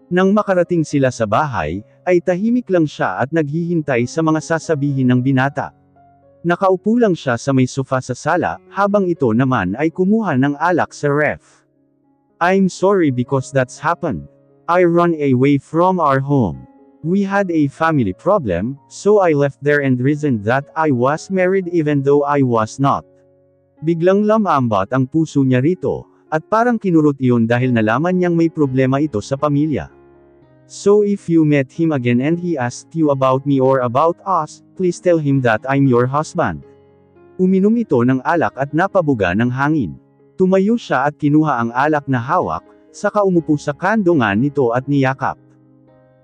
Nang makarating sila sa bahay, ay tahimik lang siya at naghihintay sa mga sasabihin ng binata. Nakaupo lang siya sa may sofa sa sala, habang ito naman ay kumuha ng alak sa ref. I'm sorry because that's happened. I run away from our home. We had a family problem, so I left there and reasoned that I was married even though I was not. Biglang lamambat ang puso niya rito, at parang kinurot iyon dahil nalaman niyang may problema ito sa pamilya. So if you met him again and he asked you about me or about us, please tell him that I'm your husband. Uminom ito ng alak at napabuga ng hangin. Tumayo siya at kinuha ang alak na hawak, saka umupo sa kandungan nito at niyakap.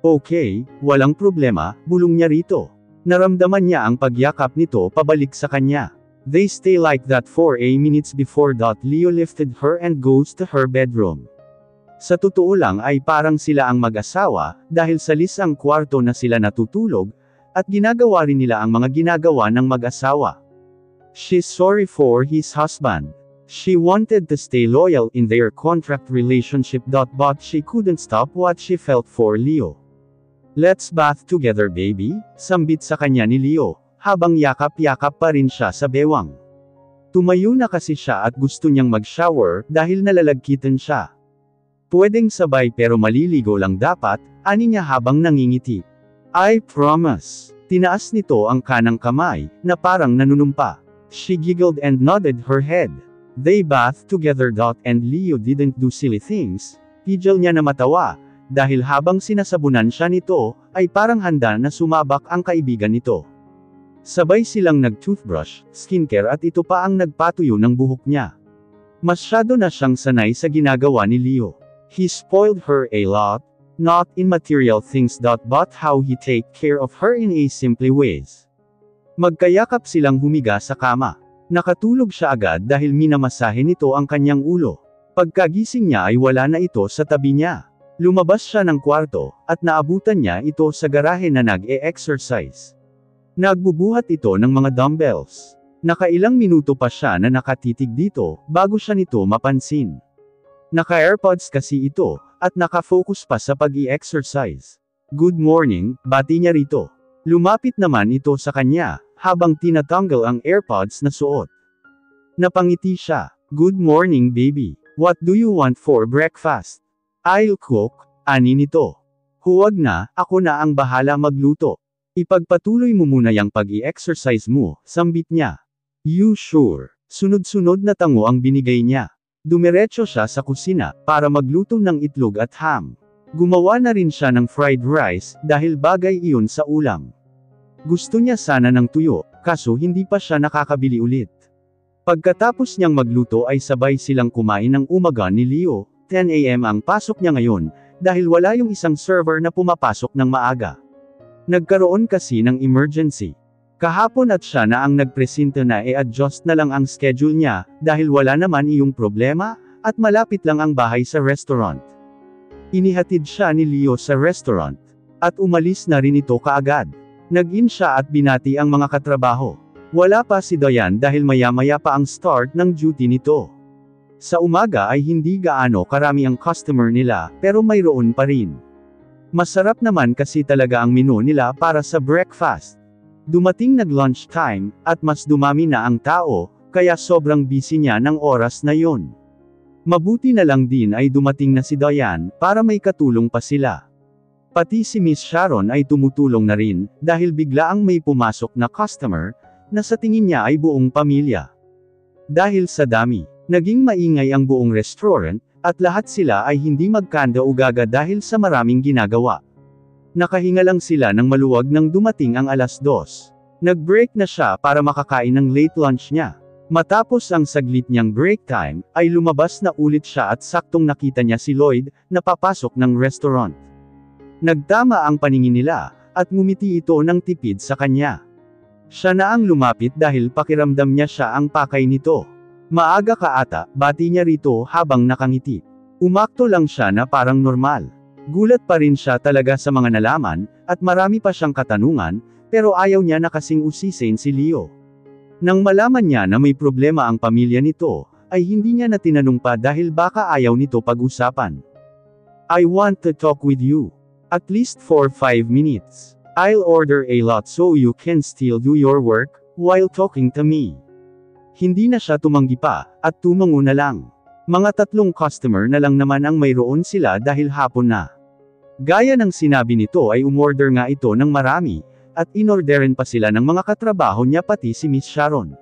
Okay, walang problema, bulong niya rito. Naramdaman niya ang pagyakap nito pabalik sa kanya. They stay like that for a minutes before that Leo lifted her and goes to her bedroom. Sa totoo lang ay parang sila ang mag-asawa, dahil sa lisang kwarto na sila natutulog, at ginagawa rin nila ang mga ginagawa ng mag-asawa. She's sorry for his husband. She wanted to stay loyal in their contract relationship, but she couldn't stop what she felt for Leo. Let's bath together baby, sambit sa kanya ni Leo, habang yakap-yakap pa rin siya sa bewang. Tumayo na kasi siya at gusto niyang mag-shower, dahil nalalagkitan siya. Pwedeng sabay pero maliligo lang dapat, ani niya habang nangingiti. I promise. Tinaas nito ang kanang kamay, na parang nanunumpa. She giggled and nodded her head. They bathed together. And Leo didn't do silly things. Pidgel niya na matawa, dahil habang sinasabunan siya nito, ay parang handa na sumabak ang kaibigan nito. Sabay silang nag-toothbrush, skincare at ito pa ang nagpatuyo ng buhok niya. Masyado na siyang sanay sa ginagawa ni Leo. He spoiled her a lot, not in material things but how he take care of her in a simple ways. Magkayakap silang humiga sa kama. Nakatulog siya agad dahil minamasahe nito ang kanyang ulo. Pagkagising niya ay wala na ito sa tabi niya. Lumabas siya ng kwarto, at naabutan niya ito sa garahe na nag-e-exercise. Nagbubuhat ito ng mga dumbbells. Nakailang minuto pa siya na nakatitig dito, bago siya nito mapansin. Naka-AirPods kasi ito, at nakafocus pa sa pag-i-exercise. Good morning, bati niya rito. Lumapit naman ito sa kanya, habang tinatanggal ang AirPods na suot. Napangiti siya. Good morning baby. What do you want for breakfast? I'll cook, ani nito. Huwag na, ako na ang bahala magluto. Ipagpatuloy mo muna yang pag-i-exercise mo, sambit niya. You sure? Sunod-sunod na tango ang binigay niya. Dumiretso siya sa kusina, para magluto ng itlog at ham. Gumawa na rin siya ng fried rice, dahil bagay iyon sa ulam. Gusto niya sana ng tuyo, kaso hindi pa siya nakakabili ulit. Pagkatapos niyang magluto ay sabay silang kumain ng umaga ni Leo. 10 AM ang pasok niya ngayon, dahil wala yung isang server na pumapasok ng maaga. Nagkaroon kasi ng emergency. Kahapon at siya na ang nagpresenta na e-adjust na lang ang schedule niya, dahil wala naman iyong problema, at malapit lang ang bahay sa restaurant. Inihatid siya ni Leo sa restaurant, at umalis na rin ito kaagad. Nag-in siya at binati ang mga katrabaho. Wala pa si Dayan dahil maya-maya pa ang start ng duty nito. Sa umaga ay hindi gaano karami ang customer nila, pero mayroon pa rin. Masarap naman kasi talaga ang menu nila para sa breakfast. Dumating nag-lunch time, at mas dumami na ang tao, kaya sobrang busy niya ng oras na yon. Mabuti na lang din ay dumating na si Dayan, para may katulong pa sila. Pati si Miss Sharon ay tumutulong na rin, dahil biglaang may pumasok na customer, na sa tingin niya ay buong pamilya. Dahil sa dami, naging maingay ang buong restaurant, at lahat sila ay hindi magkanda-ugaga dahil sa maraming ginagawa. Nakahinga lang sila ng maluwag nang dumating ang 2:00. Nag-break na siya para makakain ng late lunch niya. Matapos ang saglit niyang break time, ay lumabas na ulit siya at saktong nakita niya si Lloyd, na papasok ng restaurant. Nagtama ang paningin nila, at ngumiti ito ng tipid sa kanya. Siya na ang lumapit dahil pakiramdam niya siya ang pakay nito. Maaga ka ata, bati niya rito habang nakangiti. Umakto lang siya na parang normal. Gulat pa rin siya talaga sa mga nalaman, at marami pa siyang katanungan, pero ayaw niya na kasing usisin si Leo. Nang malaman niya na may problema ang pamilya nito, ay hindi niya na tinanong pa dahil baka ayaw nito pag-usapan. I want to talk with you. At least for 5 minutes. I'll order a lot so you can still do your work, while talking to me. Hindi na siya tumanggi pa, at tumango na lang. Mga 3 customer na lang naman ang mayroon sila dahil hapon na. Gaya ng sinabi nito ay umorder nga ito ng marami, at inorderin pa sila ng mga katrabaho niya pati si Miss Sharon.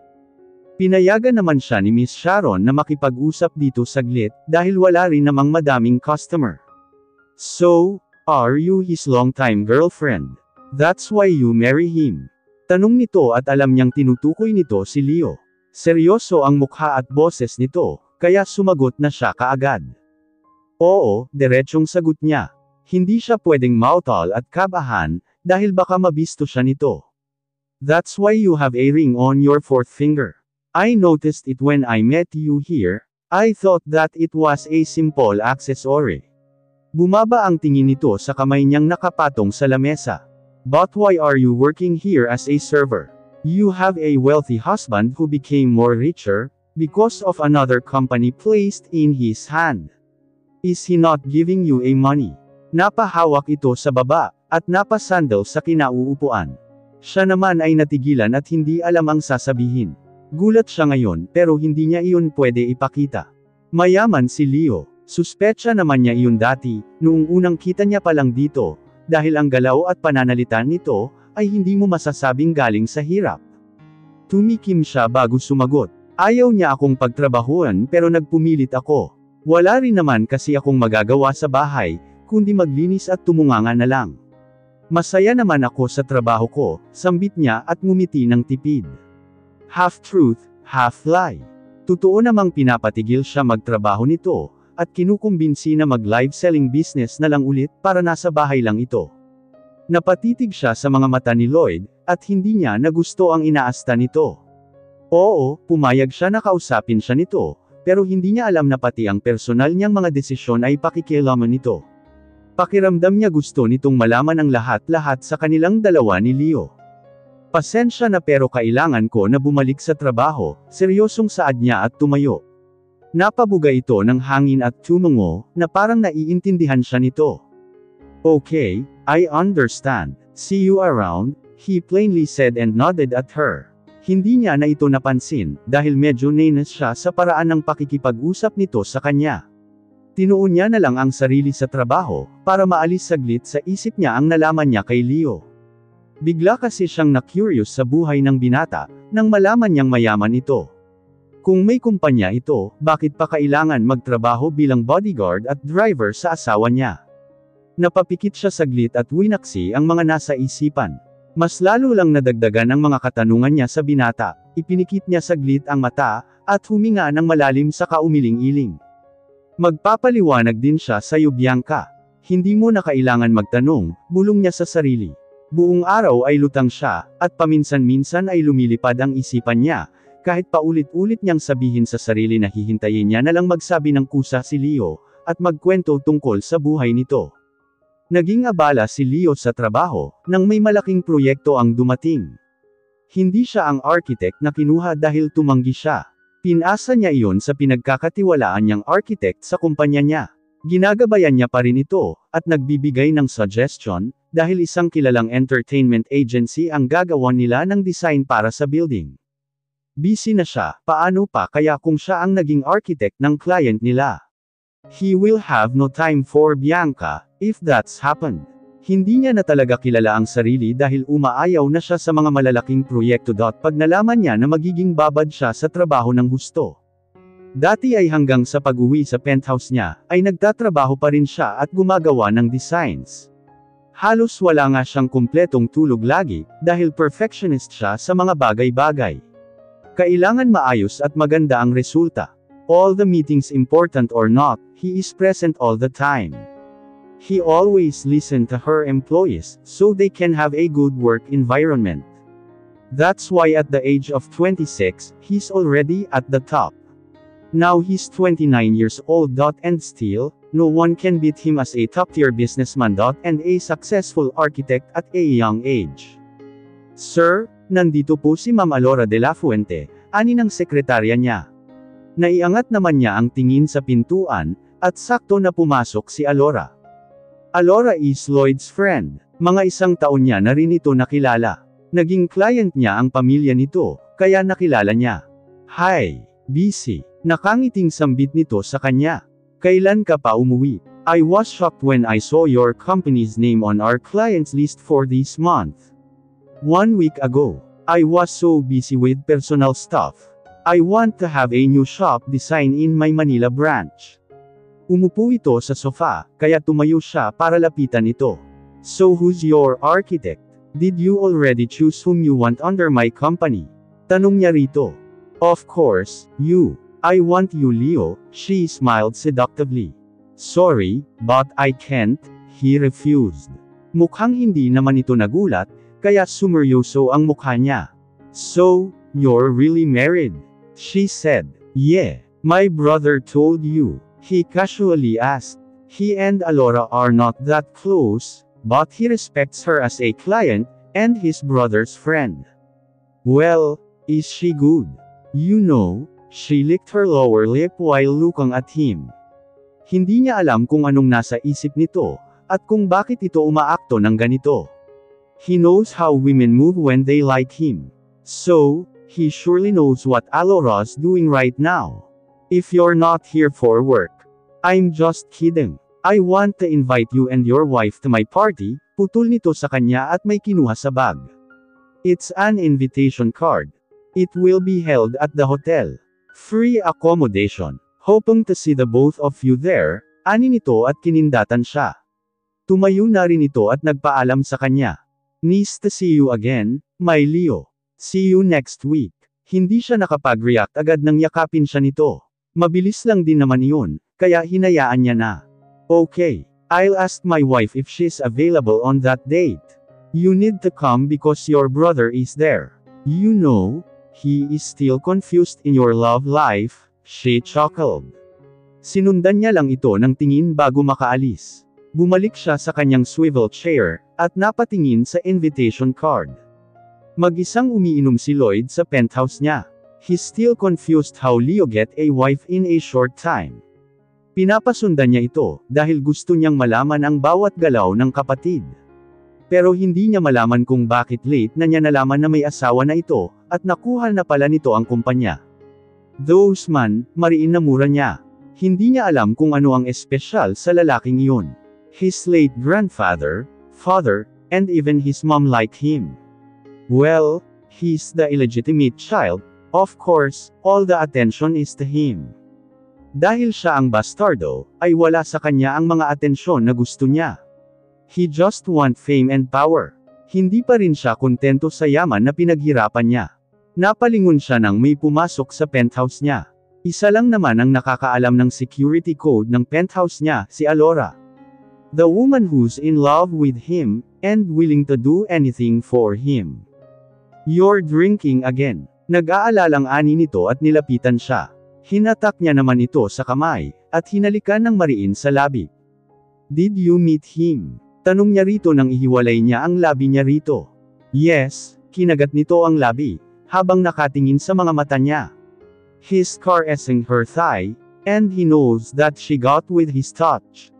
Pinayagan naman siya ni Miss Sharon na makipag-usap dito saglit, dahil wala rin namang madaming customer. So, are you his long-time girlfriend? That's why you marry him? Tanong nito at alam niyang tinutukoy nito si Leo. Seryoso ang mukha at boses nito, kaya sumagot na siya kaagad. Oo, diretsong sagot niya. Hindi siya pwedeng mautal at kabahan, dahil baka mabisto siya nito. That's why you have a ring on your 4th finger. I noticed it when I met you here. I thought that it was a simple accessory. Bumaba ang tingin nito sa kamay niyang nakapatong sa lamesa. But why are you working here as a server? You have a wealthy husband who became more richer, because of another company placed in his hand. Is he not giving you a money? Napahawak ito sa baba, at napasandal sa kinauupuan. Siya naman ay natigilan at hindi alam ang sasabihin. Gulat siya ngayon, pero hindi niya iyon pwede ipakita. Mayaman si Leo. Suspetsa naman niya iyon dati, noong unang kita niya pa lang dito, dahil ang galaw at pananalitan nito, ay hindi mo masasabing galing sa hirap. Tumikim siya bago sumagot. Ayaw niya akong pagtrabahuan pero nagpumilit ako. Wala rin naman kasi akong magagawa sa bahay, kundi maglinis at tumunganga na lang. Masaya naman ako sa trabaho ko, sambit niya at ngumiti ng tipid. Half truth, half lie. Totoo namang pinapatigil siya magtrabaho nito, at kinukumbinsi na mag-live selling business na lang ulit para nasa bahay lang ito. Napatitig siya sa mga mata ni Lloyd, at hindi niya na gusto ang inaasta nito. Oo, pumayag siya na kausapin siya nito, pero hindi niya alam na pati ang personal niyang mga desisyon ay pakikialaman nito. Pakiramdam niya gusto nitong malaman ang lahat-lahat sa kanilang dalawa ni Leo. Pasensya na pero kailangan ko na bumalik sa trabaho, seryosong saad niya at tumayo. Napabuga ito ng hangin at tumungo, na parang naiintindihan siya nito. Okay, I understand. See you around, he plainly said and nodded at her. Hindi niya na ito napansin, dahil medyo nainis siya sa paraan ng pakikipag-usap nito sa kanya. Tinuon niya na lang ang sarili sa trabaho, para maalis saglit sa isip niya ang nalaman niya kay Leo. Bigla kasi siyang na-curious sa buhay ng binata, nang malaman niyang mayaman ito. Kung may kumpanya ito, bakit pa kailangan magtrabaho bilang bodyguard at driver sa asawa niya? Napapikit siya saglit at winaksi ang mga nasa isipan. Mas lalo lang nadagdagan ang mga katanungan niya sa binata, ipinikit niya saglit ang mata, at huminga ng malalim sa kaumiling-iling. Magpapaliwanag din siya sa iyo Bianca. Hindi mo na kailangan magtanong, bulong niya sa sarili. Buong araw ay lutang siya, at paminsan-minsan ay lumilipad ang isipan niya, kahit paulit-ulit niyang sabihin sa sarili na hihintayin niya na lang magsabi ng kusa si Leo, at magkwento tungkol sa buhay nito. Naging abala si Leo sa trabaho, nang may malaking proyekto ang dumating. Hindi siya ang architect na kinuha dahil tumanggi siya. Pinasa niya iyon sa pinagkakatiwalaan niyang architect sa kumpanya niya. Ginagabayan niya pa rin ito, at nagbibigay ng suggestion, dahil isang kilalang entertainment agency ang gagawa nila ng design para sa building. Busy na siya, paano pa kaya kung siya ang naging architect ng client nila? He will have no time for Bianca, if that's happened. Hindi niya na talaga kilala ang sarili dahil umaayaw na siya sa mga malalaking proyekto. Pag nalaman niya na magiging babad siya sa trabaho ng husto. Dati ay hanggang sa pag-uwi sa penthouse niya, ay nagtatrabaho pa rin siya at gumagawa ng designs. Halos wala nga siyang kumpletong tulog lagi, dahil perfectionist siya sa mga bagay-bagay. Kailangan maayos at maganda ang resulta. All the meetings important or not, he is present all the time. He always listens to her employees, so they can have a good work environment. That's why at the age of 26, he's already at the top. Now he's 29 years old. And still, no one can beat him as a top-tier businessman. And a successful architect at a young age. Sir, nandito po si Ma'am Alora de la Fuente, ani ng sekretarya niya. Naiangat naman niya ang tingin sa pintuan, At sakto na pumasok si Alora. Alora is Lloyd's friend. Mga isang taon niya na rin ito nakilala. Naging client niya ang pamilya nito, kaya nakilala niya. Hi, busy. Nakangiting sambit nito sa kanya. Kailan ka pa umuwi? I was shocked when I saw your company's name on our clients list for this month. 1 week ago. I was so busy with personal stuff. I want to have a new shop design in my Manila branch. Umupo ito sa sofa, kaya tumayo siya para lapitan ito. So who's your architect? Did you already choose whom you want under my company? Tanong niya rito. Of course, you. I want you, Leo, she smiled seductively. Sorry, but I can't, he refused. Mukhang hindi naman ito nagulat, kaya sumeryoso ang mukha niya. So, you're really married? She said. Yeah, my brother told you, he casually asked. He and Alora are not that close, but he respects her as a client, and his brother's friend. Well, is she good? You know, she licked her lower lip while looking at him. Hindi niya alam kung anong nasa isip nito, at kung bakit ito umaakto ng ganito. He knows how women move when they like him. So, he surely knows what Alora's doing right now. If you're not here for work. I'm just kidding. I want to invite you and your wife to my party, putol nito sa kanya at may kinuha sa bag. It's an invitation card. It will be held at the hotel. Free accommodation. Hoping to see the both of you there, ani nito at kinindatan siya. Tumayo na rin ito at nagpaalam sa kanya. Nice to see you again, my Leo. See you next week. Hindi siya nakapag-react agad nang yakapin siya nito. Mabilis lang din naman iyon, kaya hinayaan niya na. Okay, I'll ask my wife if she's available on that date. You need to come because your brother is there. You know, he is still confused in your love life. She chuckled. Sinundan niya lang ito ng tingin bago makaalis. Bumalik siya sa kanyang swivel chair, at napatingin sa invitation card. Mag-isang umiinom si Lloyd sa penthouse niya. He's still confused how Leo get a wife in a short time. Pinapasundan niya ito, dahil gusto niyang malaman ang bawat galaw ng kapatid. Pero hindi niya malaman kung bakit late na niya nalaman na may asawa na ito, at nakuha na pala nito ang kumpanya. Those man, mariin na mura niya. Hindi niya alam kung ano ang espesyal sa lalaking iyon. His late grandfather, father, and even his mom like him. Well, he's the illegitimate child, of course, all the attention is to him. Dahil siya ang bastardo, ay wala sa kanya ang mga atensyon na gusto niya. He just want fame and power. Hindi pa rin siya kontento sa yaman na pinaghirapan niya. Napalingon siya nang may pumasok sa penthouse niya. Isa lang naman ang nakakaalam ng security code ng penthouse niya, si Alora. The woman who's in love with him, and willing to do anything for him. You're drinking again. Nag-aalalang ani nito at nilapitan siya. Hinatak niya naman ito sa kamay, at hinalikan ng mariin sa labi. Did you meet him? Tanong niya rito nang ihiwalay niya ang labi niya rito. Yes, kinagat nito ang labi, habang nakatingin sa mga mata niya. He's caressing her thigh, and he knows that she got with his touch.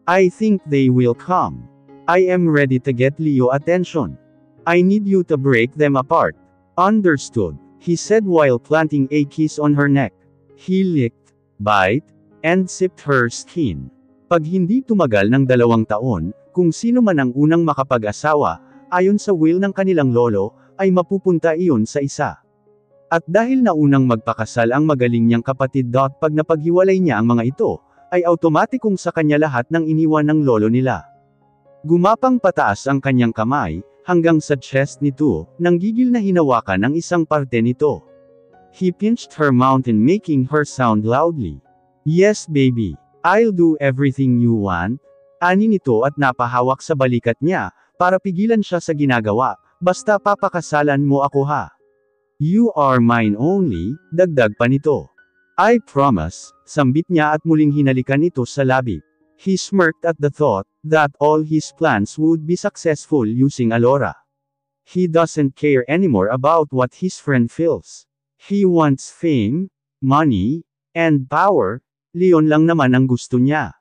I think they will come. I am ready to get Leo attention. I need you to break them apart. Understood, he said while planting a kiss on her neck. He licked, bite, and sipped her skin. Pag hindi tumagal ng 2 taon, kung sino man ang unang makapag-asawa, ayon sa will ng kanilang lolo, ay mapupunta iyon sa isa. At dahil naunang magpakasal ang magaling niyang kapatid. Pag napaghiwalay niya ang mga ito, ay automatikong sa kanya lahat ng iniwan ng lolo nila. Gumapang pataas ang kanyang kamay, hanggang sa chest nito, nang gigil na hinawakan ang isang parte nito. He pinched her mountain making her sound loudly. Yes baby, I'll do everything you want. Ani nito at napahawak sa balikat niya, para pigilan siya sa ginagawa, basta papakasalan mo ako ha. You are mine only, dagdag pa nito. I promise, sambit niya at muling hinalikan ito sa labi. He smirked at the thought, that all his plans would be successful using Alora. He doesn't care anymore about what his friend feels. He wants fame, money, and power. Leon lang naman ang gusto niya.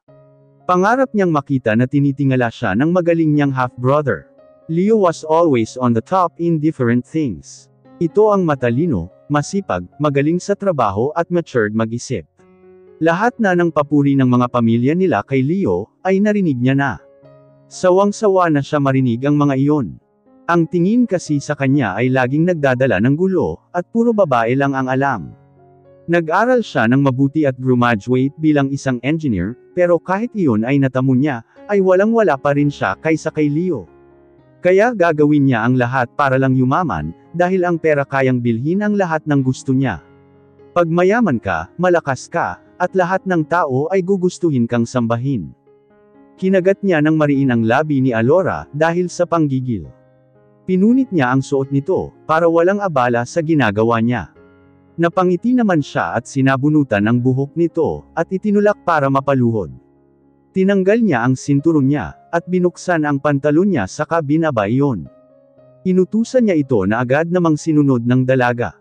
Pangarap niyang makita na tinitingala siya ng magaling niyang half-brother. Leo was always on the top in different things. Ito ang matalino, masipag, magaling sa trabaho at matured mag-isip. Lahat na ng papuri ng mga pamilya nila kay Leo, ay narinig niya na. Sawang-sawa na siya marinig ang mga iyon. Ang tingin kasi sa kanya ay laging nagdadala ng gulo, at puro babae lang ang alam. Nag-aral siya ng mabuti at graduate bilang isang engineer, pero kahit iyon ay natamo niya, ay walang-wala pa rin siya kaysa kay Leo. Kaya gagawin niya ang lahat para lang yumaman, dahil ang pera kayang bilhin ang lahat ng gusto niya. Pag mayaman ka, malakas ka, at lahat ng tao ay gugustuhin kang sambahin. Kinagat niya ng mariin ang labi ni Alora, dahil sa panggigil. Pinunit niya ang suot nito, para walang abala sa ginagawa niya. Napangiti naman siya at sinabunutan ang buhok nito, at itinulak para mapaluhod. Tinanggal niya ang sinturon niya, at binuksan ang pantalon niya saka binaba iyon. Inutusan niya ito na agad namang sinunod ng dalaga.